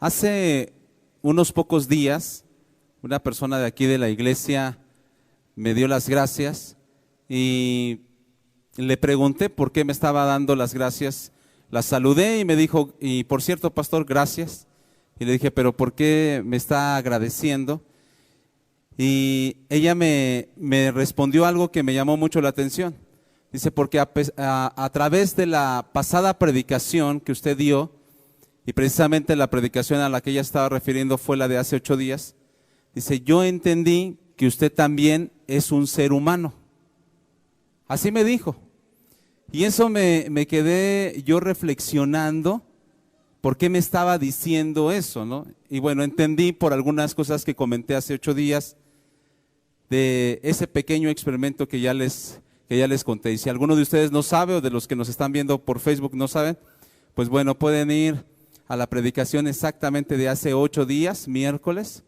Hace unos pocos días, una persona de aquí de la iglesia me dio las gracias y le pregunté por qué me estaba dando las gracias. La saludé y me dijo, y por cierto, pastor, gracias. Y le dije, pero ¿por qué me está agradeciendo? Y ella me respondió algo que me llamó mucho la atención. Dice, porque a través de la pasada predicación que usted dio, y precisamente la predicación a la que ella estaba refiriendo fue la de hace 8 días, dice, yo entendí que usted también es un ser humano. Así me dijo. Y eso me quedé yo reflexionando, ¿por qué me estaba diciendo eso, no? Y bueno, entendí por algunas cosas que comenté hace 8 días de ese pequeño experimento que ya les conté. Y si alguno de ustedes no sabe, o de los que nos están viendo por Facebook no saben, pues bueno, pueden ir a la predicación exactamente de hace 8 días, miércoles,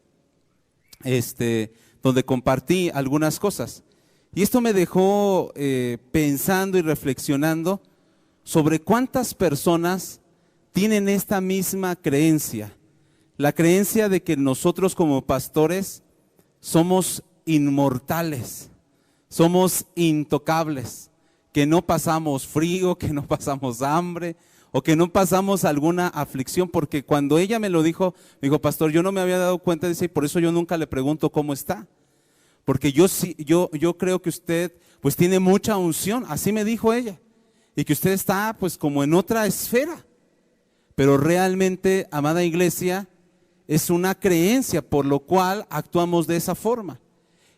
donde compartí algunas cosas. Y esto me dejó pensando y reflexionando sobre cuántas personas tienen esta misma creencia, la creencia de que nosotros como pastores somos inmortales, somos intocables, que no pasamos frío, que no pasamos hambre o que no pasamos alguna aflicción, porque cuando ella me lo dijo, me dijo, pastor, yo no me había dado cuenta de eso y por eso yo nunca le pregunto cómo está, porque yo creo que usted pues tiene mucha unción, así me dijo ella, y que usted está pues como en otra esfera, pero realmente, amada iglesia, es una creencia por lo cual actuamos de esa forma.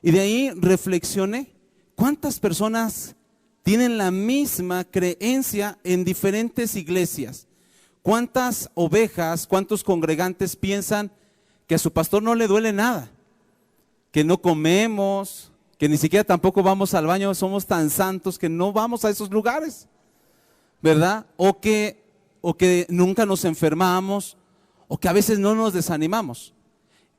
Y de ahí reflexioné, ¿cuántas personas tienen la misma creencia en diferentes iglesias? ¿Cuántas ovejas, cuántos congregantes piensan que a su pastor no le duele nada? Que no comemos, que ni siquiera tampoco vamos al baño, somos tan santos que no vamos a esos lugares, ¿verdad? O que nunca nos enfermamos, o que a veces no nos desanimamos.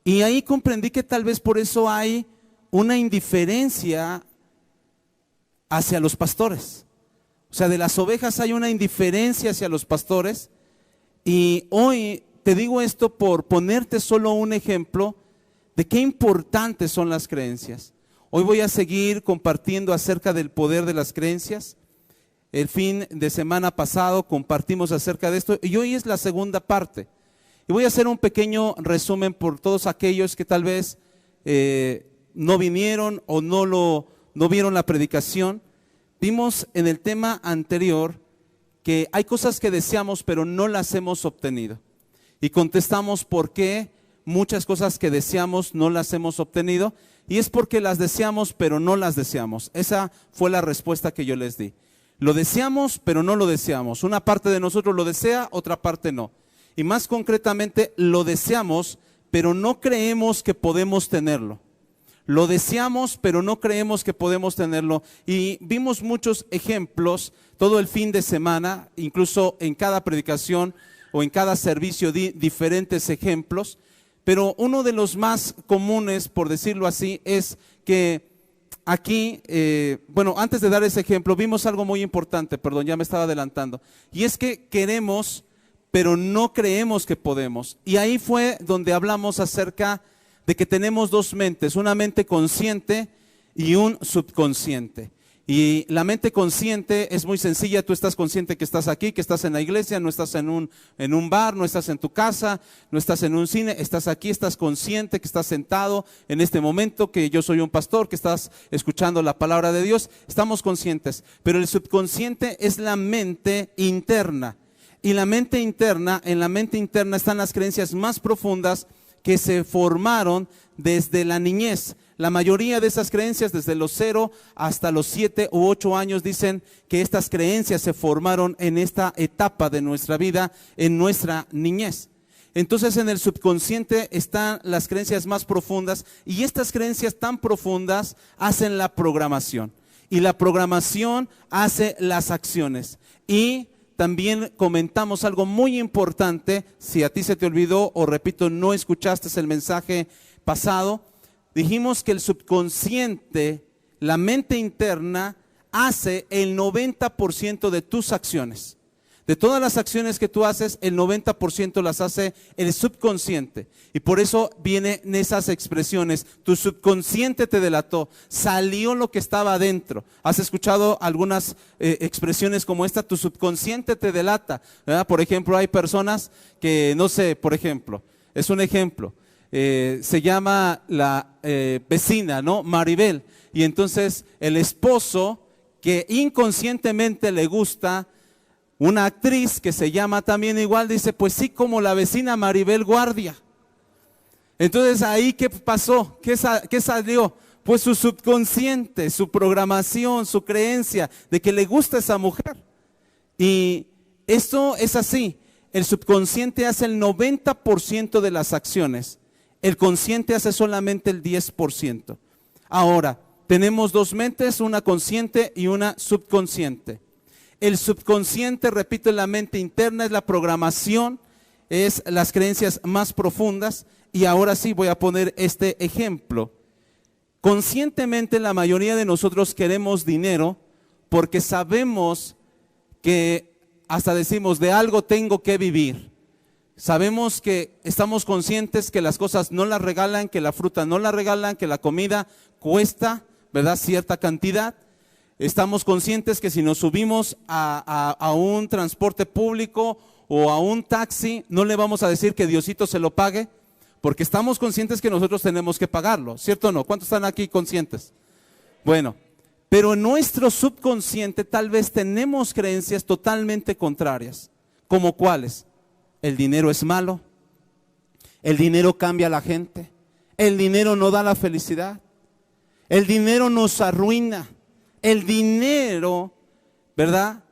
Y ahí comprendí que tal vez por eso hay una indiferencia hacia los pastores. O sea, de las ovejas hay una indiferencia hacia los pastores. Y hoy te digo esto por ponerte solo un ejemplo de qué importantes son las creencias. Hoy voy a seguir compartiendo acerca del poder de las creencias. El fin de semana pasado compartimos acerca de esto y hoy es la segunda parte. Y voy a hacer un pequeño resumen por todos aquellos que tal vez no vinieron o no vieron la predicación. Vimos en el tema anterior que hay cosas que deseamos pero no las hemos obtenido. Y contestamos por qué muchas cosas que deseamos no las hemos obtenido. Y es porque las deseamos pero no las deseamos. Esa fue la respuesta que yo les di. Lo deseamos pero no lo deseamos. Una parte de nosotros lo desea, otra parte no. Y más concretamente lo deseamos pero no creemos que podemos tenerlo. Lo deseamos, pero no creemos que podemos tenerlo. Y vimos muchos ejemplos todo el fin de semana, incluso en cada predicación o en cada servicio di diferentes ejemplos. Pero uno de los más comunes, por decirlo así, es que aquí, bueno, antes de dar ese ejemplo, vimos algo muy importante, perdón, ya me estaba adelantando. Y es que queremos, pero no creemos que podemos. Y ahí fue donde hablamos acerca de que tenemos dos mentes, una mente consciente y un subconsciente. Y la mente consciente es muy sencilla, tú estás consciente que estás aquí, que estás en la iglesia, no estás en un bar, no estás en tu casa, no estás en un cine, estás aquí, estás consciente que estás sentado en este momento, que yo soy un pastor, que estás escuchando la palabra de Dios, estamos conscientes. Pero el subconsciente es la mente interna. Y la mente interna, en la mente interna están las creencias más profundas que se formaron desde la niñez. La mayoría de esas creencias desde los 0 hasta los 7 u 8 años dicen que estas creencias se formaron en esta etapa de nuestra vida, en nuestra niñez. Entonces en el subconsciente están las creencias más profundas y estas creencias tan profundas hacen la programación. Y la programación hace las acciones. Y también comentamos algo muy importante, si a ti se te olvidó o repito, no escuchaste el mensaje pasado, dijimos que el subconsciente, la mente interna, hace el 90% de tus acciones. De todas las acciones que tú haces, el 90% las hace el subconsciente. Y por eso vienen esas expresiones. Tu subconsciente te delató, salió lo que estaba adentro. ¿Has escuchado algunas expresiones como esta? Tu subconsciente te delata, ¿verdad? Por ejemplo, hay personas que, no sé, por ejemplo, es un ejemplo. Se llama la vecina, ¿no? Maribel. Y entonces el esposo, que inconscientemente le gusta una actriz que se llama también igual, dice, pues sí, como la vecina Maribel Guardia. Entonces ahí, ¿qué pasó? ¿Qué salió? Pues su subconsciente, su programación, su creencia de que le gusta esa mujer. Y esto es así. El subconsciente hace el 90% de las acciones. El consciente hace solamente el 10%. Ahora, tenemos dos mentes, una consciente y una subconsciente. El subconsciente, repito, es la mente interna, es la programación, es las creencias más profundas. Y ahora sí voy a poner este ejemplo. Conscientemente la mayoría de nosotros queremos dinero porque sabemos que, hasta decimos, de algo tengo que vivir. Sabemos que estamos conscientes que las cosas no las regalan, que la fruta no la regalan, que la comida cuesta, ¿verdad?, cierta cantidad. Estamos conscientes que si nos subimos a un transporte público o a un taxi, no le vamos a decir que Diosito se lo pague, porque estamos conscientes que nosotros tenemos que pagarlo, ¿cierto o no? ¿Cuántos están aquí conscientes? Bueno, pero en nuestro subconsciente tal vez tenemos creencias totalmente contrarias. ¿Como cuáles? El dinero es malo, el dinero cambia a la gente, el dinero no da la felicidad, el dinero nos arruina. El dinero, ¿verdad?,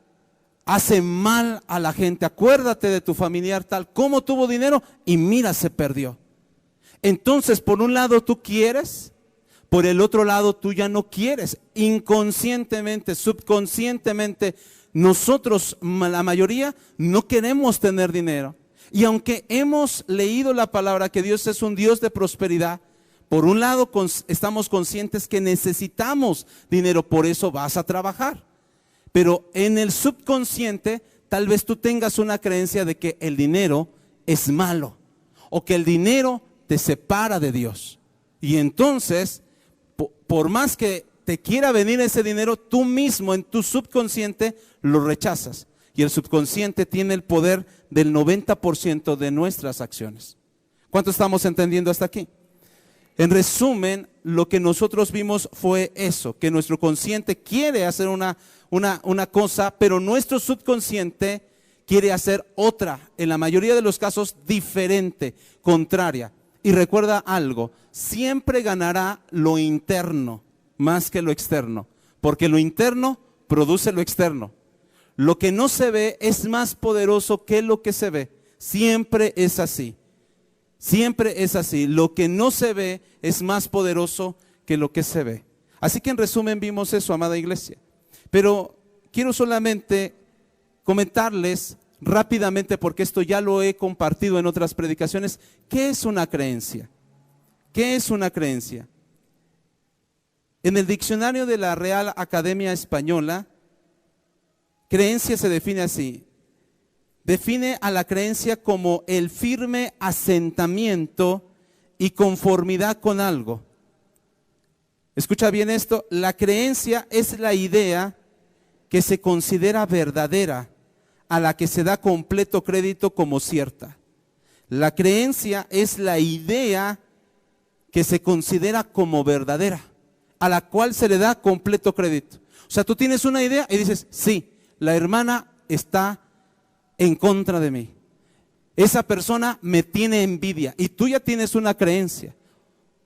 hace mal a la gente. Acuérdate de tu familiar tal, cómo tuvo dinero y mira, se perdió. Entonces, por un lado tú quieres, por el otro lado tú ya no quieres. Inconscientemente, subconscientemente, nosotros, la mayoría, no queremos tener dinero. Y aunque hemos leído la palabra que Dios es un Dios de prosperidad, por un lado estamos conscientes que necesitamos dinero, por eso vas a trabajar. Pero en el subconsciente tal vez tú tengas una creencia de que el dinero es malo o que el dinero te separa de Dios. Y entonces, por más que te quiera venir ese dinero, tú mismo en tu subconsciente lo rechazas. Y el subconsciente tiene el poder del 90% de nuestras acciones. ¿Cuánto estamos entendiendo hasta aquí? En resumen, lo que nosotros vimos fue eso, que nuestro consciente quiere hacer una cosa, pero nuestro subconsciente quiere hacer otra, en la mayoría de los casos diferente, contraria. Y recuerda algo, siempre ganará lo interno más que lo externo, porque lo interno produce lo externo. Lo que no se ve es más poderoso que lo que se ve, siempre es así. Siempre es así, lo que no se ve es más poderoso que lo que se ve. Así que en resumen vimos eso, amada iglesia. Pero quiero solamente comentarles rápidamente, porque esto ya lo he compartido en otras predicaciones, ¿qué es una creencia? ¿Qué es una creencia? En el diccionario de la Real Academia Española, creencia se define así. Define a la creencia como el firme asentamiento y conformidad con algo. Escucha bien esto, la creencia es la idea que se considera verdadera, a la que se da completo crédito como cierta. La creencia es la idea que se considera como verdadera, a la cual se le da completo crédito. O sea, tú tienes una idea y dices, sí, la hermana está en contra de mí. Esa persona me tiene envidia y tú ya tienes una creencia.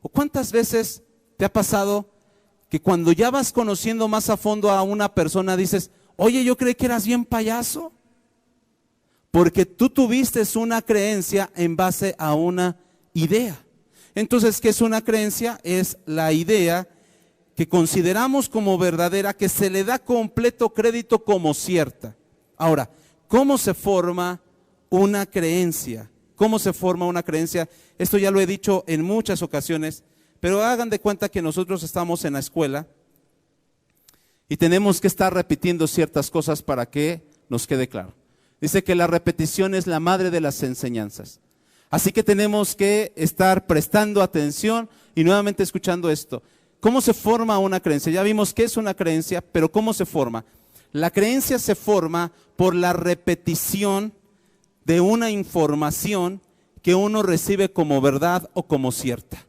¿O cuántas veces te ha pasado que cuando ya vas conociendo más a fondo a una persona dices, oye, yo creí que eras bien payaso? Porque tú tuviste una creencia en base a una idea. Entonces, ¿qué es una creencia? Es la idea que consideramos como verdadera, que se le da completo crédito como cierta. Ahora, ¿cómo se forma una creencia? ¿Cómo se forma una creencia? Esto ya lo he dicho en muchas ocasiones, pero hagan de cuenta que nosotros estamos en la escuela y tenemos que estar repitiendo ciertas cosas para que nos quede claro. Dice que la repetición es la madre de las enseñanzas. Así que tenemos que estar prestando atención y nuevamente escuchando esto. ¿Cómo se forma una creencia? Ya vimos qué es una creencia, pero ¿cómo se forma? La creencia se forma por la repetición de una información que uno recibe como verdad o como cierta.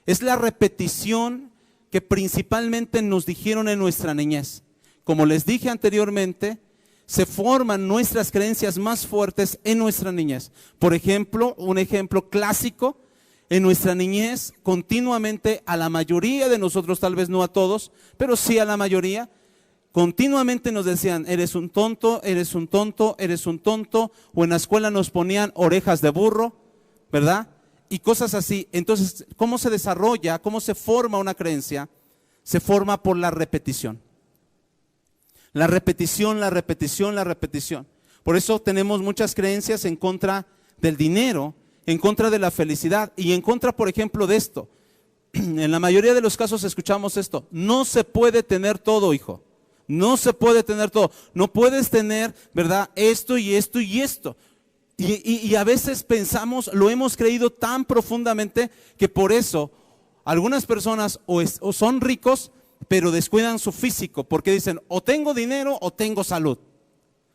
Es la repetición que principalmente nos dijeron en nuestra niñez. Como les dije anteriormente, se forman nuestras creencias más fuertes en nuestra niñez. Por ejemplo, un ejemplo clásico, en nuestra niñez continuamente a la mayoría de nosotros, tal vez no a todos, pero sí a la mayoría, continuamente nos decían, eres un tonto, eres un tonto, eres un tonto, o en la escuela nos ponían orejas de burro, ¿verdad? Y cosas así. Entonces, ¿cómo se desarrolla, cómo se forma una creencia? Se forma por la repetición. La repetición, la repetición, la repetición. Por eso tenemos muchas creencias en contra del dinero, en contra de la felicidad y en contra, por ejemplo, de esto. En la mayoría de los casos escuchamos esto: no se puede tener todo, hijo. No se puede tener todo. No puedes tener, ¿verdad?, esto y esto y esto. Y a veces pensamos, lo hemos creído tan profundamente que por eso algunas personas o son ricos, pero descuidan su físico, porque dicen, o tengo dinero o tengo salud,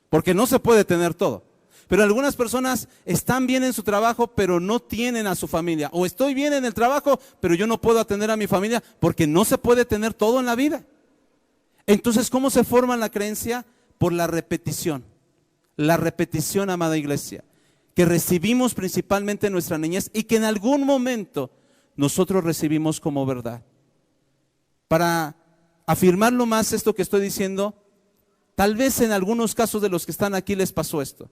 porque no se puede tener todo. Pero algunas personas están bien en su trabajo, pero no tienen a su familia. O estoy bien en el trabajo, pero yo no puedo atender a mi familia, porque no se puede tener todo en la vida. Entonces, ¿cómo se forma la creencia? Por la repetición. La repetición, amada iglesia, que recibimos principalmente en nuestra niñez y que en algún momento nosotros recibimos como verdad. Para afirmarlo más esto que estoy diciendo, tal vez en algunos casos de los que están aquí les pasó esto.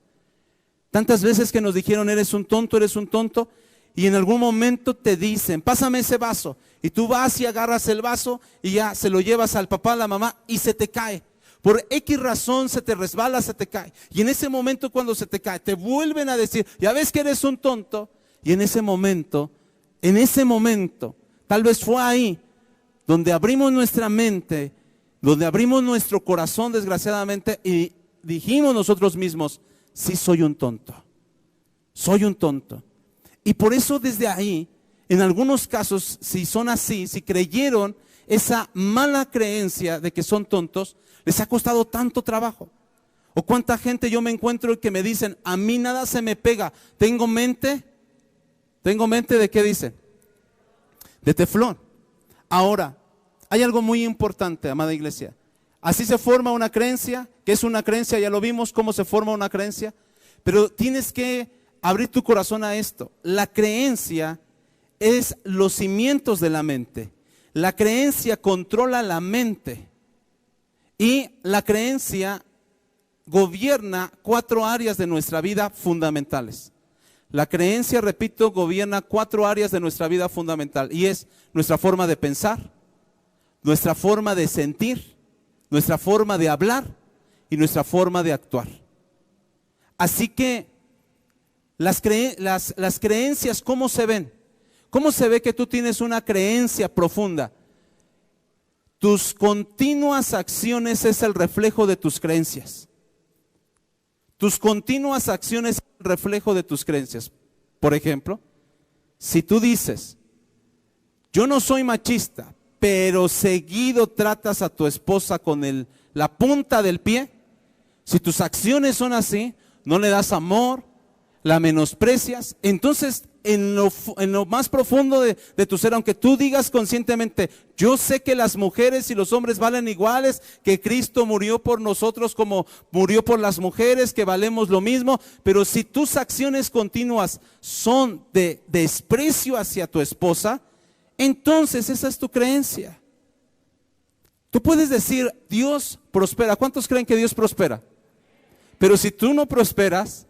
Tantas veces que nos dijeron, eres un tonto, y en algún momento te dicen, pásame ese vaso, y tú vas y agarras el vaso y ya se lo llevas al papá, a la mamá, y se te cae. Por X razón se te resbala, se te cae. Y en ese momento, cuando se te cae, te vuelven a decir, ya ves que eres un tonto. Y en ese momento, tal vez fue ahí donde abrimos nuestra mente, donde abrimos nuestro corazón, desgraciadamente, y dijimos nosotros mismos, sí, soy un tonto. Soy un tonto. Y por eso desde ahí, en algunos casos, si son así, si creyeron esa mala creencia de que son tontos, les ha costado tanto trabajo. O cuánta gente yo me encuentro que me dicen, a mí nada se me pega, tengo mente ¿de qué dicen? De teflón. Ahora, hay algo muy importante, amada iglesia. Así se forma una creencia. ¿Qué es una creencia? Ya lo vimos, cómo se forma una creencia. Pero tienes que abrir tu corazón a esto. La creencia es los cimientos de la mente. La creencia controla la mente. Y la creencia gobierna 4 áreas de nuestra vida fundamentales. La creencia, repito, gobierna 4 áreas de nuestra vida fundamental. Y es nuestra forma de pensar, nuestra forma de sentir, nuestra forma de hablar y nuestra forma de actuar. Así que las creencias, ¿cómo se ven? ¿Cómo se ve que tú tienes una creencia profunda? Tus continuas acciones es el reflejo de tus creencias. Tus continuas acciones es el reflejo de tus creencias. Por ejemplo, si tú dices, yo no soy machista, pero seguido tratas a tu esposa con la punta del pie, si tus acciones son así, no le das amor, la menosprecias, entonces en lo más profundo de tu ser, aunque tú digas conscientemente, yo sé que las mujeres y los hombres valen iguales, que Cristo murió por nosotros como murió por las mujeres, que valemos lo mismo, pero si tus acciones continuas son de desprecio hacia tu esposa, entonces esa es tu creencia. Tú puedes decir, Dios prospera. ¿Cuántos creen que Dios prospera? Pero si tú no prosperas,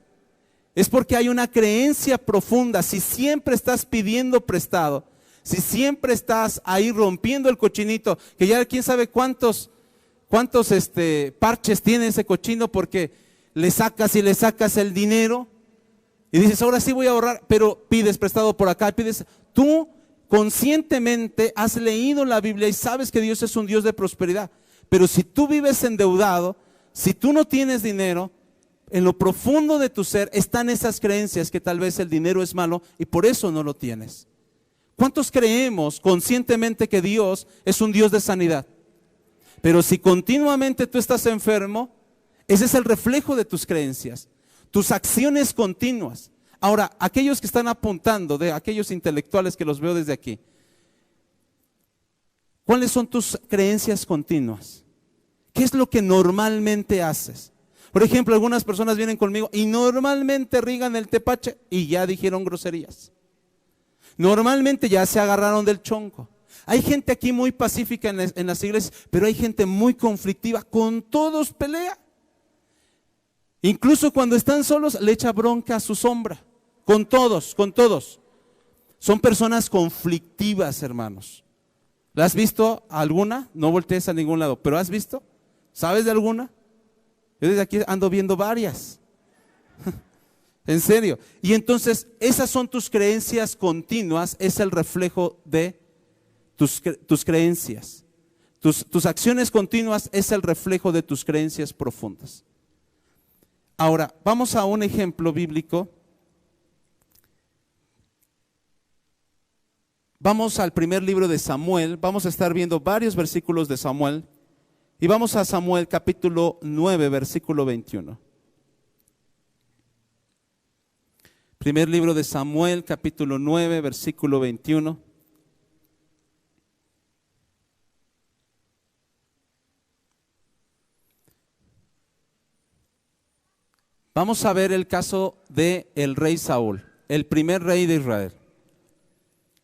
es porque hay una creencia profunda. Si siempre estás pidiendo prestado, si siempre estás ahí rompiendo el cochinito, que ya quién sabe cuántos parches tiene ese cochino, porque le sacas el dinero y dices, ahora sí voy a ahorrar, pero pides prestado por acá, tú conscientemente has leído la Biblia y sabes que Dios es un Dios de prosperidad, pero si tú vives endeudado, si tú no tienes dinero, en lo profundo de tu ser están esas creencias que tal vez el dinero es malo y por eso no lo tienes. ¿Cuántos creemos conscientemente que Dios es un Dios de sanidad? Pero si continuamente tú estás enfermo, ese es el reflejo de tus creencias, tus acciones continuas. Ahora, aquellos que están apuntando, de aquellos intelectuales que los veo desde aquí, ¿cuáles son tus creencias continuas? ¿Qué es lo que normalmente haces? Por ejemplo, algunas personas vienen conmigo y normalmente riegan el tepache y ya dijeron groserías. Normalmente ya se agarraron del chonco. Hay gente aquí muy pacífica en las iglesias, pero hay gente muy conflictiva, con todos pelea. Incluso cuando están solos le echa bronca a su sombra, con todos, con todos. Son personas conflictivas, hermanos. ¿La has visto alguna? No voltees a ningún lado, pero ¿has visto? ¿Sabes de alguna? Yo desde aquí ando viendo varias. En serio. Y entonces esas son tus creencias continuas, es el reflejo de tus creencias. Tus acciones continuas es el reflejo de tus creencias profundas. Ahora, vamos a un ejemplo bíblico. Vamos al primer libro de Samuel, vamos a estar viendo varios versículos de Samuel. Y vamos a Samuel capítulo 9, versículo 21. Primer libro de Samuel, capítulo 9, versículo 21. Vamos a ver el caso del rey Saúl, el primer rey de Israel.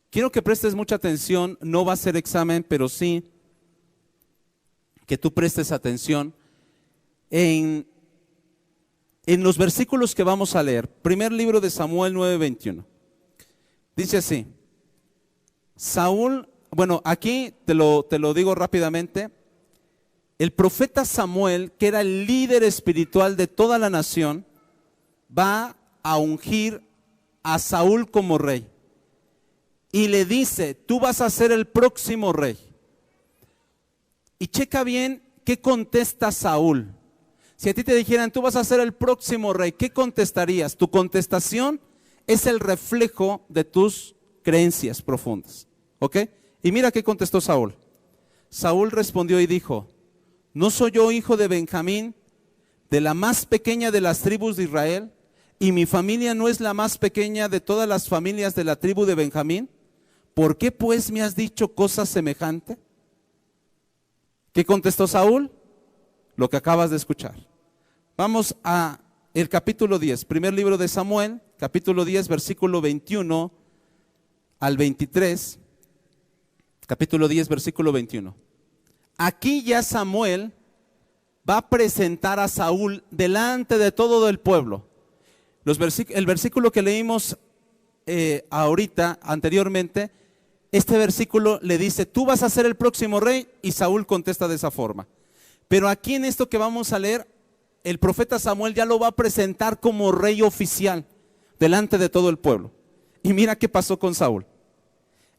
Quiero que prestes mucha atención, no va a ser examen, pero sí que tú prestes atención en los versículos que vamos a leer. Primer libro de Samuel 9:21. Dice así: Saúl, bueno, aquí te lo digo rápidamente. El profeta Samuel, que era el líder espiritual de toda la nación, va a ungir a Saúl como rey. Y le dice: tú vas a ser el próximo rey. Y checa bien qué contesta Saúl. Si a ti te dijeran, tú vas a ser el próximo rey, ¿qué contestarías? Tu contestación es el reflejo de tus creencias profundas. ¿Ok? Y mira qué contestó Saúl. Saúl respondió y dijo: ¿no soy yo hijo de Benjamín, de la más pequeña de las tribus de Israel? ¿Y mi familia no es la más pequeña de todas las familias de la tribu de Benjamín? ¿Por qué pues me has dicho cosa semejante? ¿Qué contestó Saúl? Lo que acabas de escuchar. Vamos a el capítulo 10, primer libro de Samuel, capítulo 10, versículo 21 al 23. Capítulo 10, versículo 21. Aquí ya Samuel va a presentar a Saúl delante de todo el pueblo. El versículo que leímos ahorita, anteriormente, este versículo le dice: tú vas a ser el próximo rey, y Saúl contesta de esa forma. Pero aquí en esto que vamos a leer, el profeta Samuel ya lo va a presentar como rey oficial delante de todo el pueblo. Y mira qué pasó con Saúl.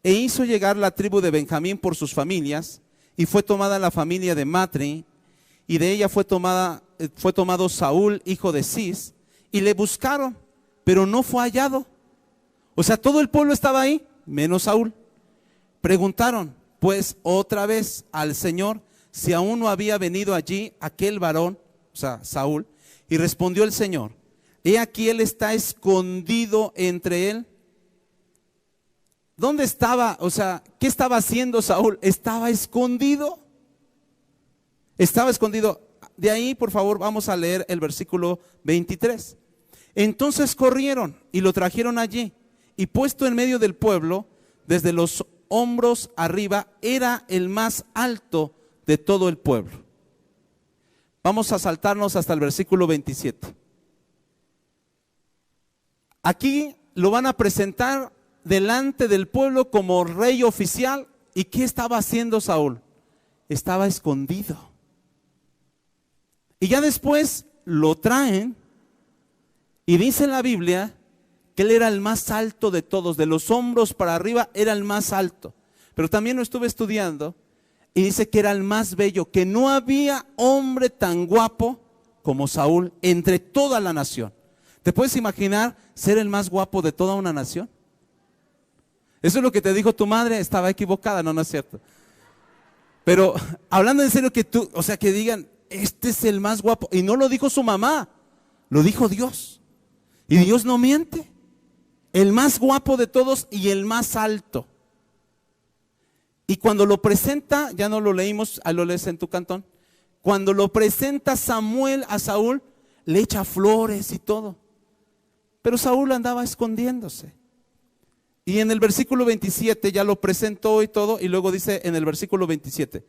E hizo llegar la tribu de Benjamín por sus familias, y fue tomada la familia de Matri, y de ella fue tomado Saúl, hijo de Cis, y le buscaron, pero no fue hallado. O sea, todo el pueblo estaba ahí, menos Saúl. Preguntaron pues otra vez al Señor si aún no había venido allí aquel varón, o sea, Saúl, y respondió el Señor: he aquí él está escondido entre él. ¿Dónde estaba? O sea, ¿qué estaba haciendo Saúl? Estaba escondido. Estaba escondido. De ahí, por favor, vamos a leer el versículo 23. Entonces corrieron y lo trajeron allí, y puesto en medio del pueblo, desde los hombros arriba, era el más alto de todo el pueblo. Vamos a saltarnos hasta el versículo 27. Aquí lo van a presentar delante del pueblo como rey oficial. ¿Y qué estaba haciendo Saúl? Estaba escondido. Y ya después lo traen, y dice la Biblia que él era el más alto de todos, de los hombros para arriba era el más alto. Pero también lo estuve estudiando y dice que era el más bello, que no había hombre tan guapo como Saúl entre toda la nación. ¿Te puedes imaginar ser el más guapo de toda una nación? Eso es lo que te dijo tu madre, estaba equivocada, no, no es cierto. Pero hablando en serio, que tú, o sea, que digan, este es el más guapo. Y no lo dijo su mamá, lo dijo Dios. Y Dios no miente. El más guapo de todos y el más alto. Y cuando lo presenta, ya no lo leímos, ahí lo lees en tu cantón. Cuando lo presenta Samuel a Saúl, le echa flores y todo. Pero Saúl andaba escondiéndose. Y en el versículo 27 ya lo presentó y todo, y luego dice en el versículo 27,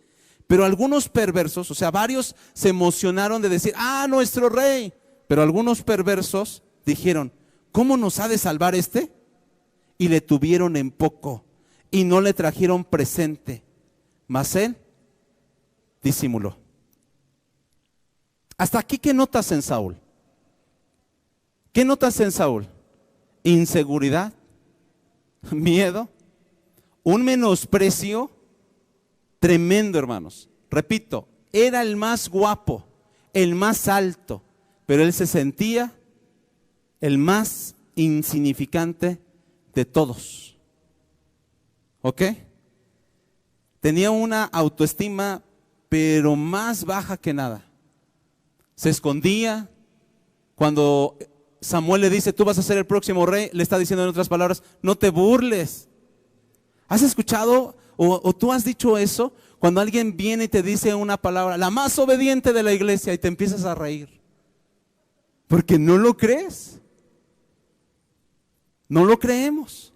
pero algunos perversos, o sea, varios se emocionaron de decir, nuestro rey. Pero algunos perversos dijeron, ¿cómo nos ha de salvar este? Y le tuvieron en poco y no le trajeron presente, mas él disimuló. Hasta aquí, ¿qué notas en Saúl? ¿Qué notas en Saúl? Inseguridad, miedo, un menosprecio tremendo, hermanos. Repito, era el más guapo, el más alto, pero él se sentía el más insignificante de todos. ¿Ok? Tenía una autoestima, pero más baja que nada. Se escondía. Cuando Samuel le dice, tú vas a ser el próximo rey, le está diciendo en otras palabras, no te burles. ¿Has escuchado o tú has dicho eso? Cuando alguien viene y te dice una palabra, la más obediente de la iglesia, y te empiezas a reír. Porque no lo crees. No lo creemos.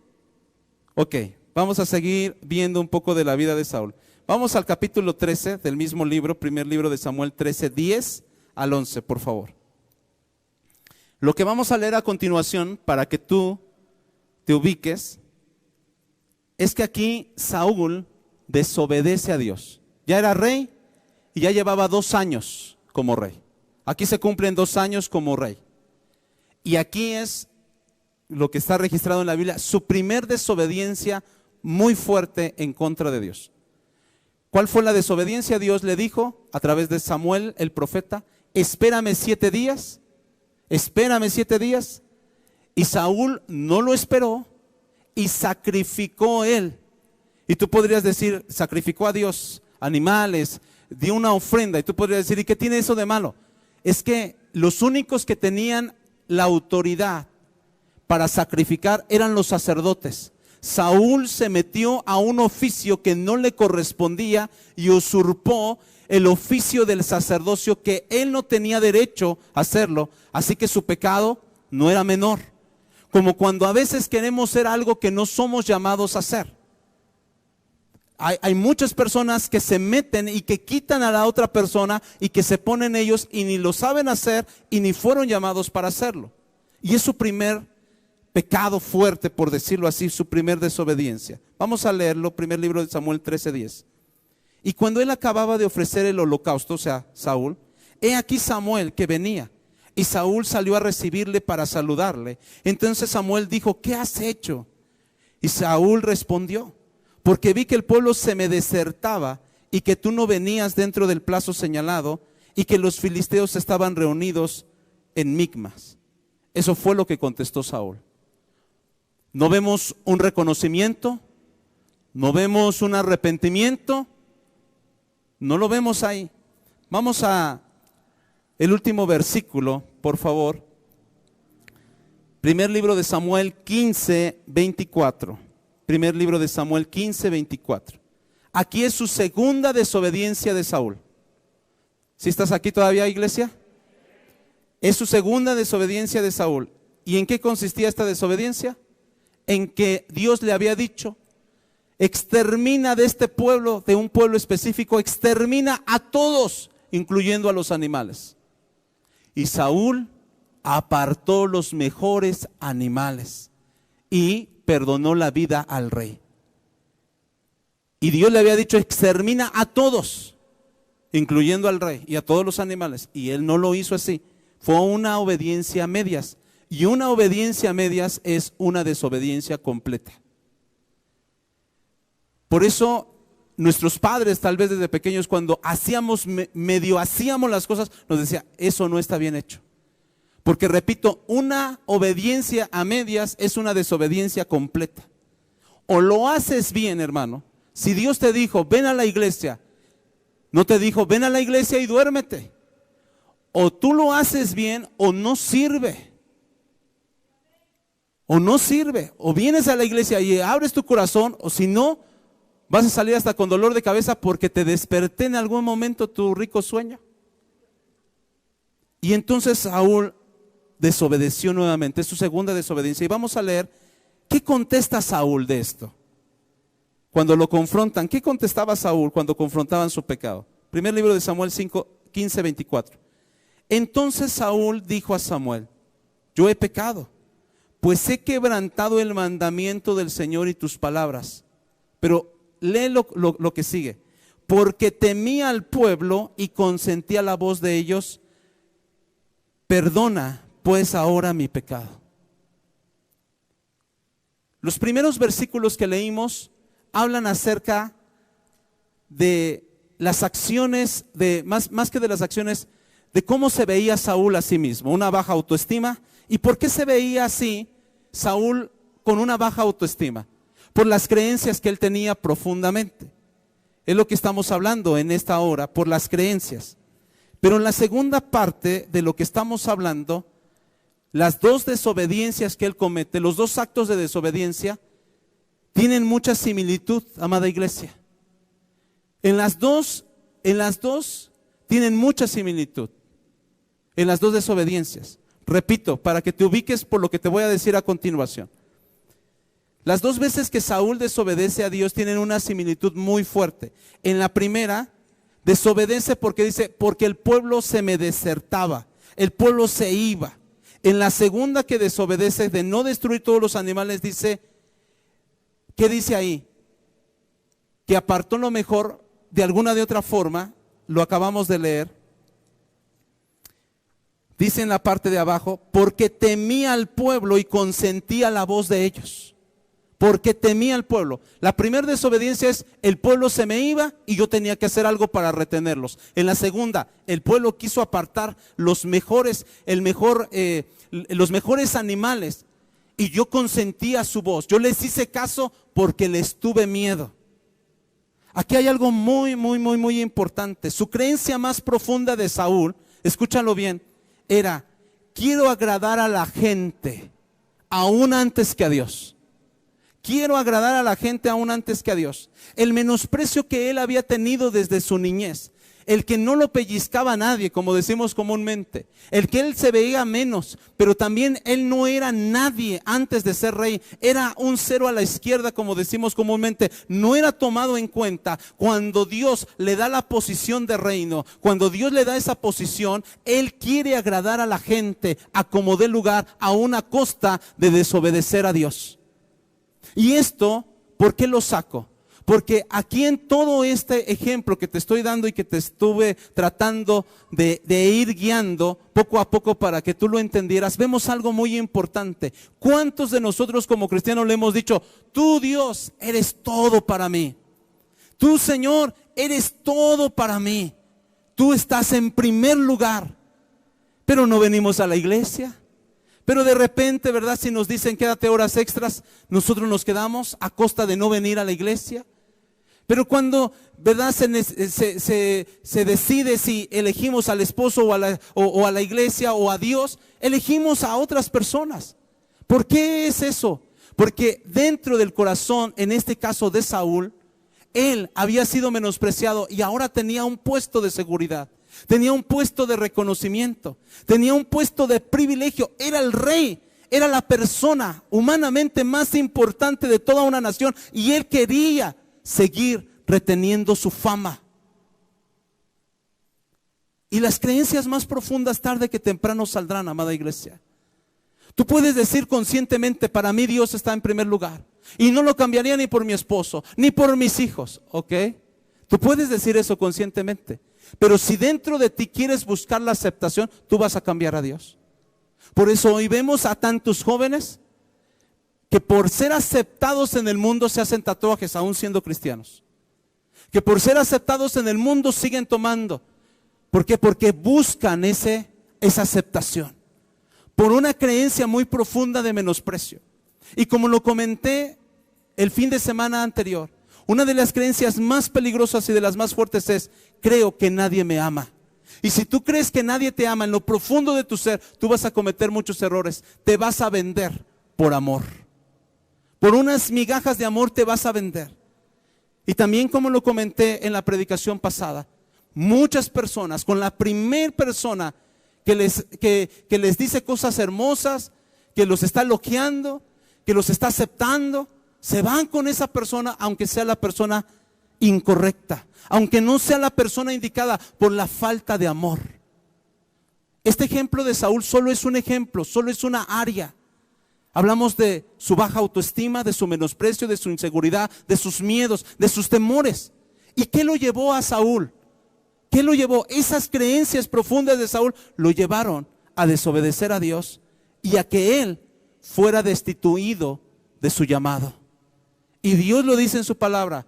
Ok, vamos a seguir viendo un poco de la vida de Saúl. Vamos al capítulo 13 del mismo libro, primer libro de Samuel 13, 10 al 11, por favor. Lo que vamos a leer a continuación, para que tú te ubiques, es que aquí Saúl desobedece a Dios. Ya era rey y ya llevaba 2 años como rey. Aquí se cumplen 2 años como rey. Y aquí es lo que está registrado en la Biblia, su primer desobediencia muy fuerte en contra de Dios. ¿Cuál fue la desobediencia? Dios le dijo a través de Samuel, el profeta, espérame 7 días. Espérame 7 días. Y Saúl no lo esperó y sacrificó él. Y tú podrías decir, sacrificó a Dios animales, dio una ofrenda. Y tú podrías decir, ¿y qué tiene eso de malo? Es que los únicos que tenían la autoridad para sacrificar eran los sacerdotes. Saúl se metió a un oficio que no le correspondía y usurpó el oficio del sacerdocio, que él no tenía derecho a hacerlo. Así que su pecado no era menor. Como cuando a veces queremos ser algo que no somos llamados a hacer. Hay muchas personas que se meten y que quitan a la otra persona y que se ponen ellos y ni lo saben hacer y ni fueron llamados para hacerlo. Y es su primer pecado fuerte, por decirlo así, su primer desobediencia. Vamos a leerlo, primer libro de Samuel 13:10. Y cuando él acababa de ofrecer el holocausto, o sea, Saúl, he aquí Samuel que venía. Y Saúl salió a recibirle para saludarle. Entonces Samuel dijo, ¿qué has hecho? Y Saúl respondió, porque vi que el pueblo se me desertaba y que tú no venías dentro del plazo señalado y que los filisteos estaban reunidos en Micmas. Eso fue lo que contestó Saúl. No vemos un reconocimiento, no vemos un arrepentimiento, no lo vemos ahí. Vamos a el último versículo, por favor. Primer libro de Samuel 15, 24. Primer libro de Samuel 15, 24. Aquí es su segunda desobediencia de Saúl. ¿Sí estás aquí todavía, iglesia? Es su segunda desobediencia de Saúl. ¿Y en qué consistía esta desobediencia? En que Dios le había dicho, extermina de este pueblo, de un pueblo específico, extermina a todos, incluyendo a los animales. Y Saúl apartó los mejores animales y perdonó la vida al rey. Y Dios le había dicho, extermina a todos, incluyendo al rey y a todos los animales. Y él no lo hizo así. Fue una obediencia a medias. Y una obediencia a medias es una desobediencia completa. Por eso nuestros padres, tal vez desde pequeños, cuando medio hacíamos las cosas, nos decía, eso no está bien hecho. Porque repito, una obediencia a medias es una desobediencia completa. O lo haces bien, hermano. Si Dios te dijo, ven a la iglesia, no te dijo, ven a la iglesia y duérmete. O tú lo haces bien o no sirve. O no sirve. O vienes a la iglesia y abres tu corazón, o si no, vas a salir hasta con dolor de cabeza porque te desperté en algún momento tu rico sueño. Y entonces Saúl desobedeció nuevamente, es su segunda desobediencia. Y vamos a leer, ¿qué contesta Saúl de esto? Cuando lo confrontan, ¿qué contestaba Saúl cuando confrontaban su pecado? Primer libro de Samuel 5, 15, 24. Entonces Saúl dijo a Samuel, yo he pecado, pues he quebrantado el mandamiento del Señor y tus palabras. Pero lee lo que sigue. Porque temía al pueblo y consentía la voz de ellos, perdona pues ahora mi pecado. Los primeros versículos que leímos hablan acerca de las acciones, más que de las acciones, de cómo se veía Saúl a sí mismo, una baja autoestima. ¿Y por qué se veía así Saúl con una baja autoestima? Por las creencias que él tenía profundamente. Es lo que estamos hablando en esta hora, por las creencias. Pero en la segunda parte de lo que estamos hablando, las dos desobediencias que él comete, los dos actos de desobediencia, tienen mucha similitud, amada iglesia. En las dos tienen mucha similitud. En las dos desobediencias. Repito, para que te ubiques por lo que te voy a decir a continuación. Las dos veces que Saúl desobedece a Dios tienen una similitud muy fuerte. En la primera, desobedece porque dice, porque el pueblo se me desertaba, el pueblo se iba. En la segunda que desobedece de no destruir todos los animales, dice, ¿qué dice ahí? Que apartó lo mejor de alguna de otra forma, lo acabamos de leer. Dice en la parte de abajo, porque temía al pueblo y consentía la voz de ellos. Porque temía al pueblo. La primera desobediencia es, el pueblo se me iba y yo tenía que hacer algo para retenerlos. En la segunda, el pueblo quiso apartar los mejores animales y yo consentía su voz. Yo les hice caso porque les tuve miedo. Aquí hay algo muy importante. Su creencia más profunda de Saúl, escúchalo bien, era, quiero agradar a la gente aún antes que a Dios. Quiero agradar a la gente aún antes que a Dios. El menosprecio que él había tenido desde su niñez, el que no lo pellizcaba a nadie, como decimos comúnmente, el que él se veía menos, pero también él no era nadie antes de ser rey, era un cero a la izquierda, como decimos comúnmente, no era tomado en cuenta. Cuando Dios le da la posición de reino, cuando Dios le da esa posición, él quiere agradar a la gente a como dé lugar, a una costa de desobedecer a Dios. Y esto, ¿por qué lo saco? Porque aquí en todo este ejemplo que te estoy dando y que te estuve tratando de ir guiando poco a poco para que tú lo entendieras, vemos algo muy importante. ¿Cuántos de nosotros como cristianos le hemos dicho, tú Dios eres todo para mí? Tú Señor eres todo para mí. Tú estás en primer lugar. Pero no venimos a la iglesia. Pero de repente, ¿verdad? Si nos dicen quédate horas extras, nosotros nos quedamos a costa de no venir a la iglesia. Pero cuando, ¿verdad? Se decide si elegimos al esposo o a la iglesia o a Dios, elegimos a otras personas. ¿Por qué es eso? Porque dentro del corazón, en este caso de Saúl, él había sido menospreciado y ahora tenía un puesto de seguridad. Tenía un puesto de reconocimiento, tenía un puesto de privilegio, era el rey, era la persona humanamente más importante de toda una nación y él quería seguir reteniendo su fama. Y las creencias más profundas tarde que temprano saldrán, amada iglesia. Tú puedes decir conscientemente, para mí Dios está en primer lugar y no lo cambiaría ni por mi esposo, ni por mis hijos, ¿ok? Tú puedes decir eso conscientemente. Pero si dentro de ti quieres buscar la aceptación, tú vas a cambiar a Dios. Por eso hoy vemos a tantos jóvenes que por ser aceptados en el mundo se hacen tatuajes aún siendo cristianos. que por ser aceptados en el mundo siguen tomando. ¿Por qué? Porque buscan esa aceptación, por una creencia muy profunda de menosprecio. Y como lo comenté el fin de semana anterior, una de las creencias más peligrosas y de las más fuertes es: creo que nadie me ama. Y si tú crees que nadie te ama en lo profundo de tu ser, tú vas a cometer muchos errores. Te vas a vender por amor. Por unas migajas de amor te vas a vender. Y también, como lo comenté en la predicación pasada, muchas personas, con la primer persona que les dice cosas hermosas, que los está elogiando, que los está aceptando, se van con esa persona, aunque sea la persona incorrecta, aunque no sea la persona indicada, por la falta de amor. Este ejemplo de Saúl solo es un ejemplo, solo es una área. Hablamos de su baja autoestima, de su menosprecio, de su inseguridad, de sus miedos, de sus temores. ¿Y qué lo llevó a Saúl? ¿Qué lo llevó? Esas creencias profundas de Saúl lo llevaron a desobedecer a Dios y a que él fuera destituido de su llamado. Y Dios lo dice en su palabra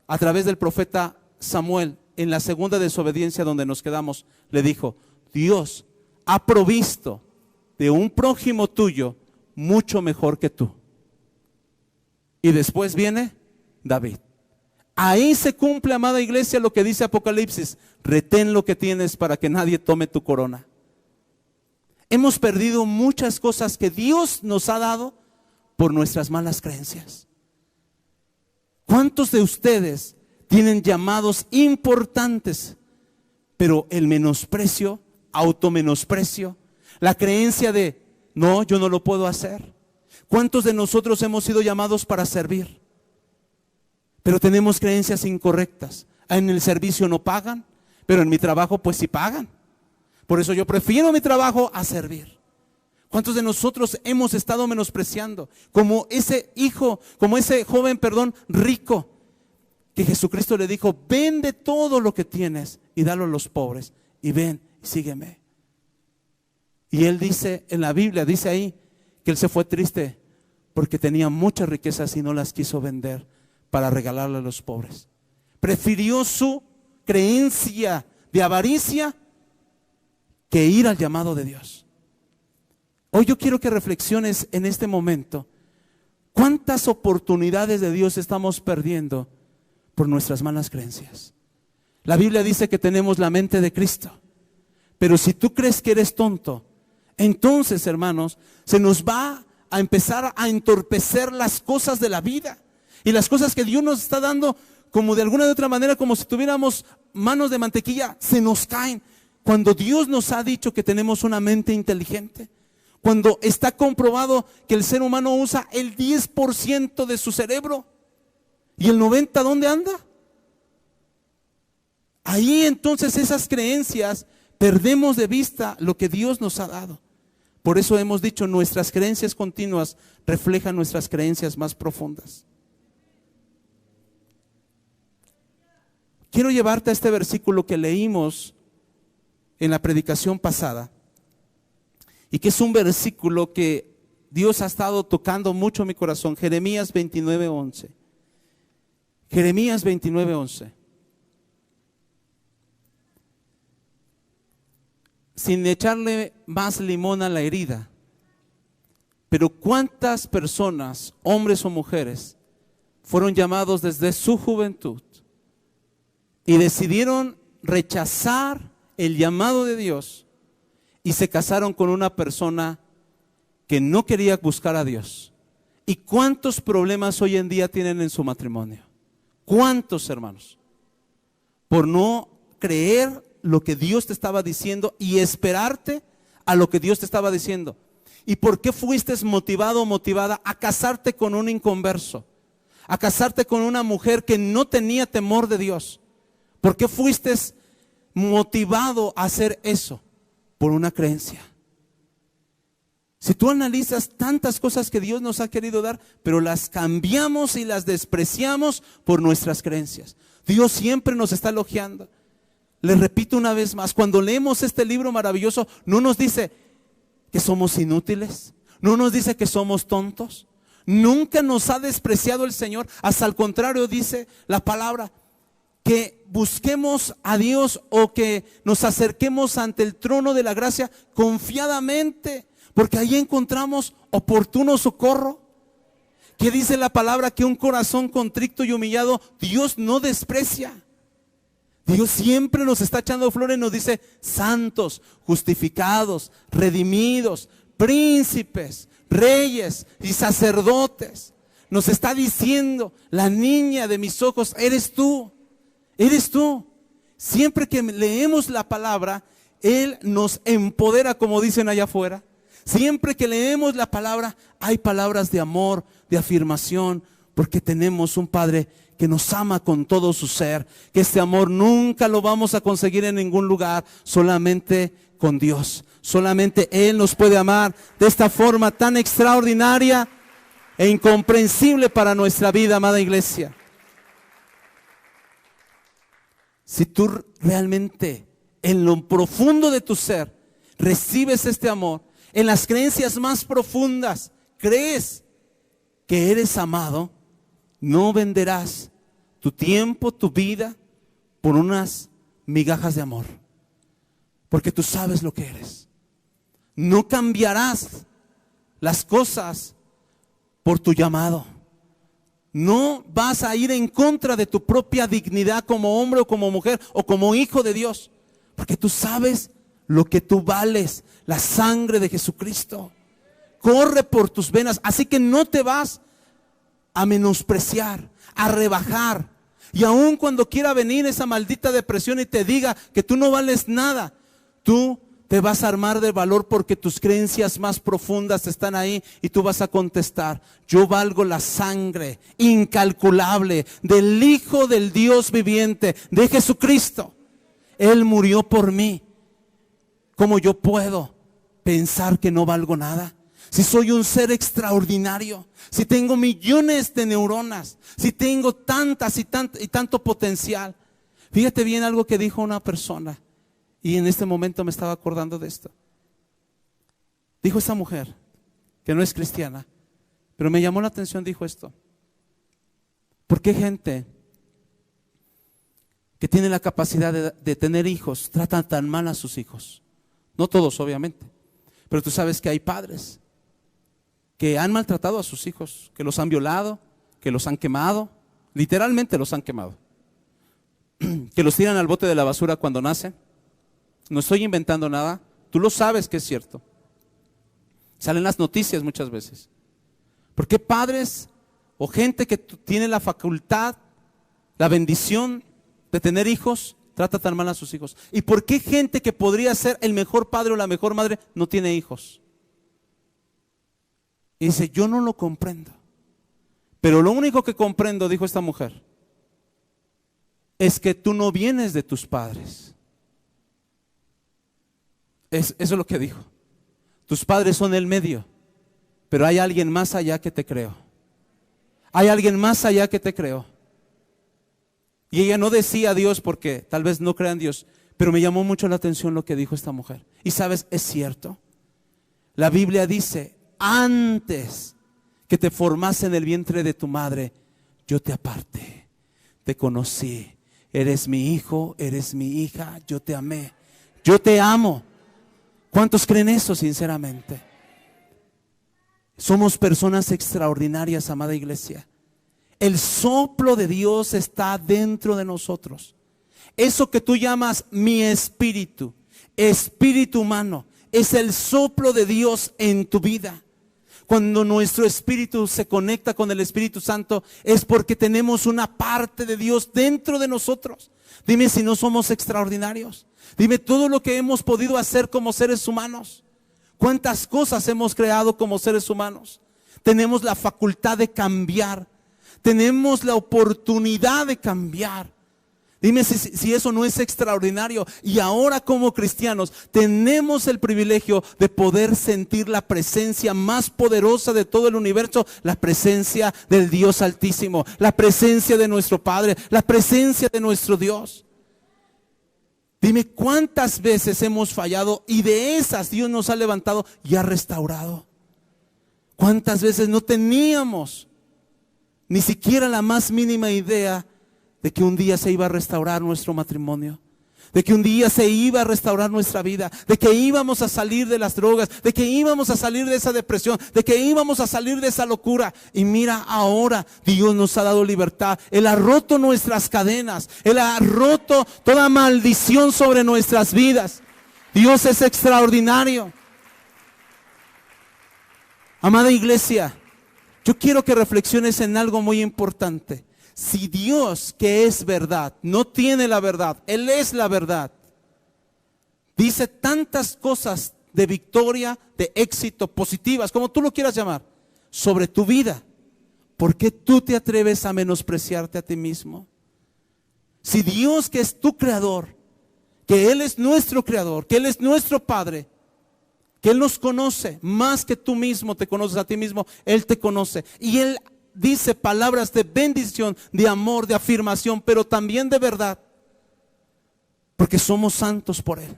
a través del profeta Samuel, en la segunda desobediencia donde nos quedamos. Le dijo: Dios ha provisto de un prójimo tuyo mucho mejor que tú. Y después viene David. Ahí se cumple, amada iglesia, lo que dice Apocalipsis: retén lo que tienes para que nadie tome tu corona. Hemos perdido muchas cosas que Dios nos ha dado por nuestras malas creencias. ¿Cuántos de ustedes tienen llamados importantes, pero el menosprecio, automenosprecio, la creencia de no, yo no lo puedo hacer? ¿Cuántos de nosotros hemos sido llamados para servir, pero tenemos creencias incorrectas? En el servicio no pagan, pero en mi trabajo pues sí pagan. Por eso yo prefiero mi trabajo a servir. ¿Cuántos de nosotros hemos estado menospreciando? Como ese joven rico, que Jesucristo le dijo: vende todo lo que tienes y dalo a los pobres, y ven y sígueme. Y él dice, en la Biblia dice ahí, que él se fue triste porque tenía muchas riquezas y no las quiso vender para regalarle a los pobres. Prefirió su creencia de avaricia que ir al llamado de Dios. Hoy yo quiero que reflexiones en este momento: ¿cuántas oportunidades de Dios estamos perdiendo por nuestras malas creencias? La Biblia dice que tenemos la mente de Cristo, pero si tú crees que eres tonto, entonces, hermanos, se nos va a empezar a entorpecer las cosas de la vida y las cosas que Dios nos está dando, como de alguna de otra manera, como si tuviéramos manos de mantequilla, se nos caen. Cuando Dios nos ha dicho que tenemos una mente inteligente, cuando está comprobado que el ser humano usa el 10% de su cerebro y el 90% ¿dónde anda? Ahí entonces esas creencias perdemos de vista lo que Dios nos ha dado. Por eso hemos dicho, nuestras creencias continuas reflejan nuestras creencias más profundas. Quiero llevarte a este versículo que leímos en la predicación pasada, y que es un versículo que Dios ha estado tocando mucho mi corazón. Jeremías 29:11. Jeremías 29:11. Sin echarle más limón a la herida, pero ¿cuántas personas, hombres o mujeres, fueron llamados desde su juventud y decidieron rechazar el llamado de Dios y se casaron con una persona que no quería buscar a Dios? ¿Y cuántos problemas hoy en día tienen en su matrimonio? ¿Cuántos, hermanos? Por no creer lo que Dios te estaba diciendo y esperarte a lo que Dios te estaba diciendo. ¿Y por qué fuiste motivado o motivada a casarte con un inconverso? A casarte con una mujer que no tenía temor de Dios. ¿Por qué fuiste motivado a hacer eso? Por una creencia. Si tú analizas tantas cosas que Dios nos ha querido dar, pero las cambiamos y las despreciamos por nuestras creencias. Dios siempre nos está elogiando. Les repito una vez más, cuando leemos este libro maravilloso, no nos dice que somos inútiles, no nos dice que somos tontos. Nunca nos ha despreciado el Señor. Hasta al contrario, dice la palabra, que busquemos a Dios o que nos acerquemos ante el trono de la gracia confiadamente, porque ahí encontramos oportuno socorro. ¿Qué dice la palabra? Que un corazón contrito y humillado Dios no desprecia. Dios siempre nos está echando flores y nos dice: santos, justificados, redimidos, príncipes, reyes y sacerdotes. Nos está diciendo: la niña de mis ojos eres tú, eres tú. Siempre que leemos la palabra, Él nos empodera, como dicen allá afuera. Siempre que leemos la palabra, hay palabras de amor, de afirmación, porque tenemos un Padre que nos ama con todo su ser, que este amor nunca lo vamos a conseguir en ningún lugar, solamente con Dios. Solamente Él nos puede amar de esta forma tan extraordinaria e incomprensible para nuestra vida, amada iglesia. Si tú realmente en lo profundo de tu ser recibes este amor, en las creencias más profundas crees que eres amado, no venderás tu tiempo, tu vida por unas migajas de amor, porque tú sabes lo que eres. No cambiarás las cosas por tu llamado. No vas a ir en contra de tu propia dignidad como hombre o como mujer o como hijo de Dios, porque tú sabes lo que tú vales, la sangre de Jesucristo corre por tus venas, así que no te vas a menospreciar, a rebajar. Y aun cuando quiera venir esa maldita depresión y te diga que tú no vales nada, tú te vas a armar de valor, porque tus creencias más profundas están ahí y tú vas a contestar: yo valgo la sangre incalculable del Hijo del Dios viviente, de Jesucristo. Él murió por mí. ¿Cómo yo puedo pensar que no valgo nada? Si soy un ser extraordinario, si tengo millones de neuronas, si tengo tantas y tanto potencial. Fíjate bien algo que dijo una persona, y en este momento me estaba acordando de esto. Dijo esa mujer, que no es cristiana, pero me llamó la atención, dijo esto: ¿por qué gente que tiene la capacidad de tener hijos tratan tan mal a sus hijos? No todos, obviamente, pero tú sabes que hay padres que han maltratado a sus hijos, que los han violado, que los han quemado, literalmente los han quemado, que los tiran al bote de la basura cuando nacen. No estoy inventando nada, tú lo sabes que es cierto. Salen las noticias muchas veces. ¿Por qué padres o gente que tiene la facultad, la bendición de tener hijos, trata tan mal a sus hijos? ¿Y por qué gente que podría ser el mejor padre o la mejor madre no tiene hijos? Y dice: yo no lo comprendo. Pero lo único que comprendo, dijo esta mujer, es que tú no vienes de tus padres. Eso es lo que dijo. Tus padres son el medio, pero hay alguien más allá que te creó. Hay alguien más allá que te creó. Y ella no decía Dios porque tal vez no crea en Dios, pero me llamó mucho la atención lo que dijo esta mujer. Y sabes, es cierto. La Biblia dice: antes que te formase en el vientre de tu madre, yo te aparté, te conocí. Eres mi hijo, eres mi hija, yo te amé, yo te amo. ¿Cuántos creen eso sinceramente? Somos personas extraordinarias, amada iglesia. El soplo de Dios está dentro de nosotros. Eso que tú llamas mi espíritu, espíritu humano, es el soplo de Dios en tu vida. Cuando nuestro espíritu se conecta con el Espíritu Santo, es porque tenemos una parte de Dios dentro de nosotros. Dime si no somos extraordinarios. Dime todo lo que hemos podido hacer como seres humanos. ¿Cuántas cosas hemos creado como seres humanos? Tenemos la facultad de cambiar. Tenemos la oportunidad de cambiar. Dime si eso no es extraordinario. Y ahora como cristianos tenemos el privilegio de poder sentir la presencia más poderosa de todo el universo, la presencia del Dios Altísimo, la presencia de nuestro Padre, la presencia de nuestro Dios. Dime cuántas veces hemos fallado y de esas Dios nos ha levantado y ha restaurado. Cuántas veces no teníamos ni siquiera la más mínima idea de que un día se iba a restaurar nuestro matrimonio, de que un día se iba a restaurar nuestra vida, de que íbamos a salir de las drogas, de que íbamos a salir de esa depresión, de que íbamos a salir de esa locura. Y mira, ahora Dios nos ha dado libertad. Él ha roto nuestras cadenas, Él ha roto toda maldición sobre nuestras vidas. Dios es extraordinario. Amada iglesia, yo quiero que reflexiones en algo muy importante. Si Dios, que es verdad, no tiene la verdad, Él es la verdad, dice tantas cosas de victoria, de éxito, positivas, como tú lo quieras llamar, sobre tu vida, ¿por qué tú te atreves a menospreciarte a ti mismo? Si Dios, que es tu creador, que Él es nuestro creador, que Él es nuestro Padre, que Él nos conoce más que tú mismo te conoces a ti mismo, Él te conoce. Y Él dice palabras de bendición, de amor, de afirmación, pero también de verdad. Porque somos santos por Él,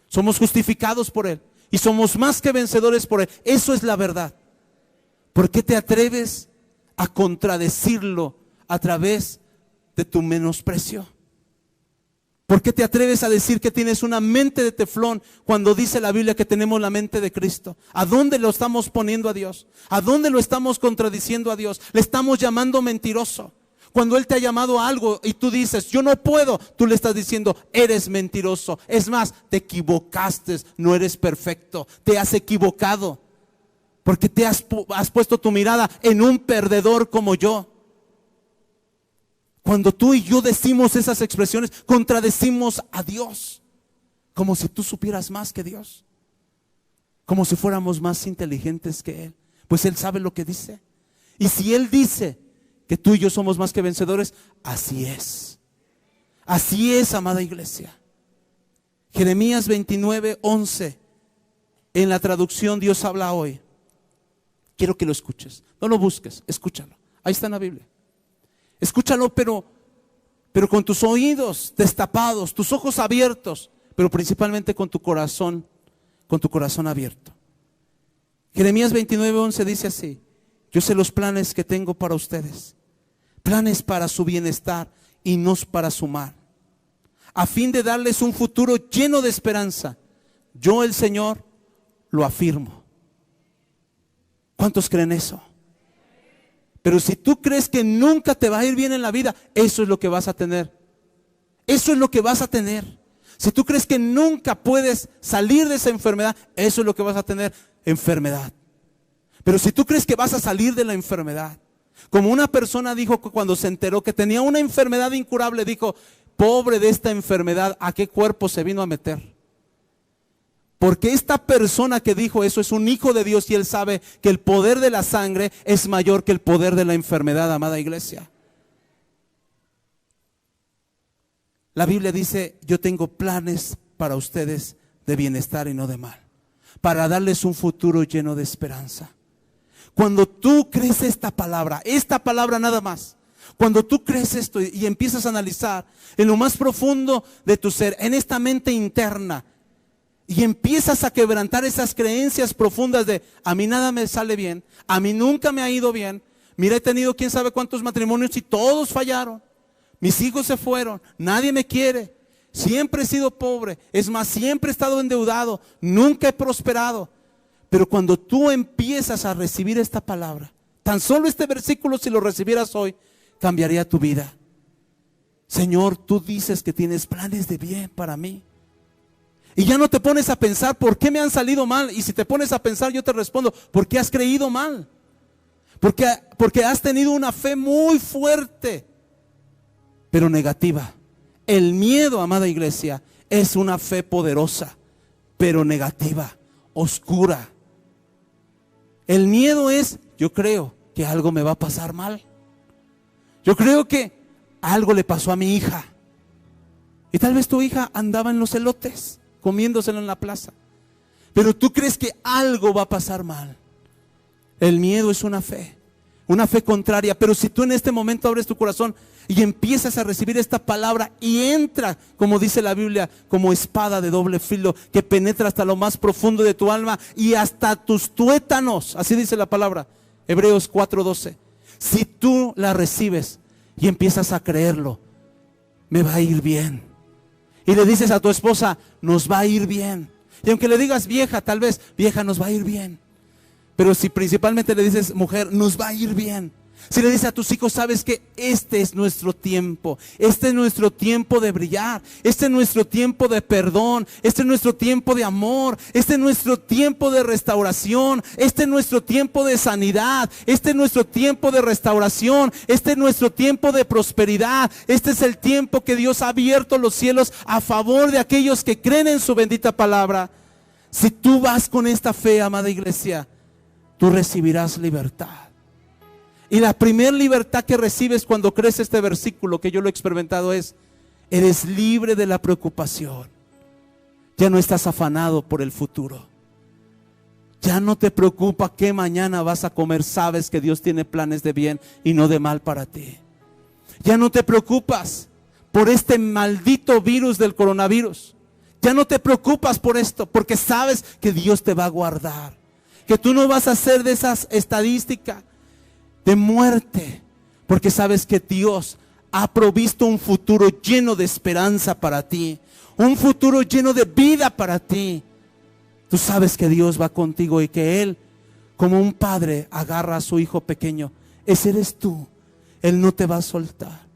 somos justificados por Él y somos más que vencedores por Él. Eso es la verdad. ¿Por qué te atreves a contradecirlo a través de tu menosprecio? ¿Por qué te atreves a decir que tienes una mente de teflón cuando dice la Biblia que tenemos la mente de Cristo? ¿A dónde lo estamos poniendo a Dios? ¿A dónde lo estamos contradiciendo a Dios? Le estamos llamando mentiroso. Cuando Él te ha llamado a algo y tú dices, yo no puedo, tú le estás diciendo, eres mentiroso. Es más, te equivocaste, no eres perfecto, te has equivocado. Porque te has puesto tu mirada en un perdedor como yo. Cuando tú y yo decimos esas expresiones, contradecimos a Dios, como si tú supieras más que Dios, como si fuéramos más inteligentes que Él. Pues Él sabe lo que dice. Y si Él dice que tú y yo somos más que vencedores, así es. Así es, amada iglesia. Jeremías 29:11, en la traducción Dios habla hoy. Quiero que lo escuches, no lo busques, escúchalo. Ahí está en la Biblia. Escúchalo, pero con tus oídos destapados, tus ojos abiertos, pero principalmente con tu corazón abierto. Jeremías 29:11 dice así: yo sé los planes que tengo para ustedes, planes para su bienestar y no para su mal, a fin de darles un futuro lleno de esperanza. Yo, el Señor, lo afirmo. ¿Cuántos creen eso? Pero si tú crees que nunca te va a ir bien en la vida, eso es lo que vas a tener. Eso es lo que vas a tener. Si tú crees que nunca puedes salir de esa enfermedad, eso es lo que vas a tener, enfermedad. Pero si tú crees que vas a salir de la enfermedad, como una persona dijo cuando se enteró que tenía una enfermedad incurable, dijo, pobre de esta enfermedad, ¿a qué cuerpo se vino a meter? Porque esta persona que dijo eso es un hijo de Dios y él sabe que el poder de la sangre es mayor que el poder de la enfermedad, amada iglesia. La Biblia dice, yo tengo planes para ustedes de bienestar y no de mal, para darles un futuro lleno de esperanza. Cuando tú crees esta palabra nada más, cuando tú crees esto y empiezas a analizar en lo más profundo de tu ser, en esta mente interna, y empiezas a quebrantar esas creencias profundas de a mí nada me sale bien, a mí nunca me ha ido bien, mira, he tenido quién sabe cuántos matrimonios y todos fallaron, mis hijos se fueron, nadie me quiere, siempre he sido pobre, es más, siempre he estado endeudado, nunca he prosperado. Pero cuando tú empiezas a recibir esta palabra, tan solo este versículo, si lo recibieras hoy, cambiaría tu vida. Señor, tú dices que tienes planes de bien para mí. Y ya no te pones a pensar por qué me han salido mal. Y si te pones a pensar, yo te respondo, ¿por qué has creído mal? Porque has tenido una fe muy fuerte, pero negativa. El miedo, amada iglesia, es una fe poderosa, pero negativa, oscura. El miedo es, yo creo que algo me va a pasar mal. Yo creo que algo le pasó a mi hija. Y tal vez tu hija andaba en los elotes, comiéndoselo en la plaza. Pero tú crees que algo va a pasar mal. El miedo es una fe contraria. Pero si tú en este momento abres tu corazón y empiezas a recibir esta palabra y entra, como dice la Biblia, como espada de doble filo que penetra hasta lo más profundo de tu alma y hasta tus tuétanos, así dice la palabra, Hebreos 4:12. Si tú la recibes y empiezas a creerlo, me va a ir bien. Y le dices a tu esposa, nos va a ir bien. Y aunque le digas vieja, tal vez, vieja, nos va a ir bien. Pero si principalmente le dices mujer, nos va a ir bien. Si le dices a tus hijos, sabes que este es nuestro tiempo, este es nuestro tiempo de brillar, este es nuestro tiempo de perdón, este es nuestro tiempo de amor, este es nuestro tiempo de restauración, este es nuestro tiempo de sanidad, este es nuestro tiempo de restauración, este es nuestro tiempo de prosperidad, este es el tiempo que Dios ha abierto los cielos a favor de aquellos que creen en su bendita palabra. Si tú vas con esta fe, amada iglesia, tú recibirás libertad. Y la primera libertad que recibes cuando crees este versículo, que yo lo he experimentado, es: eres libre de la preocupación. Ya no estás afanado por el futuro. Ya no te preocupa qué mañana vas a comer. Sabes que Dios tiene planes de bien y no de mal para ti. Ya no te preocupas por este maldito virus del coronavirus. Ya no te preocupas por esto, porque sabes que Dios te va a guardar. Que tú no vas a ser de esas estadísticas de muerte, porque sabes que Dios ha provisto un futuro lleno de esperanza para ti, un futuro lleno de vida para ti. Tú sabes que Dios va contigo y que Él, como un padre, agarra a su hijo pequeño. Ese eres tú. Él no te va a soltar.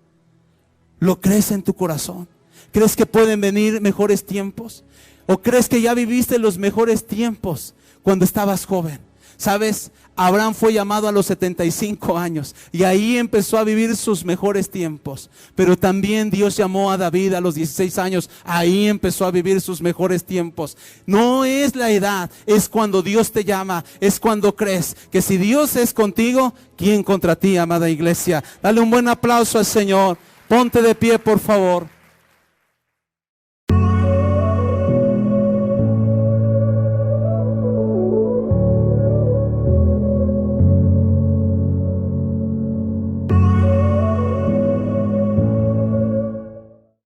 ¿Lo crees en tu corazón? ¿Crees que pueden venir mejores tiempos? ¿O crees que ya viviste los mejores tiempos cuando estabas joven? ¿Sabes? Abraham fue llamado a los 75 años y ahí empezó a vivir sus mejores tiempos. Pero también Dios llamó a David a los 16 años. Ahí empezó a vivir sus mejores tiempos. No es la edad, es cuando Dios te llama, es cuando crees que si Dios es contigo, ¿quién contra ti, amada iglesia? Dale un buen aplauso al Señor. Ponte de pie, por favor.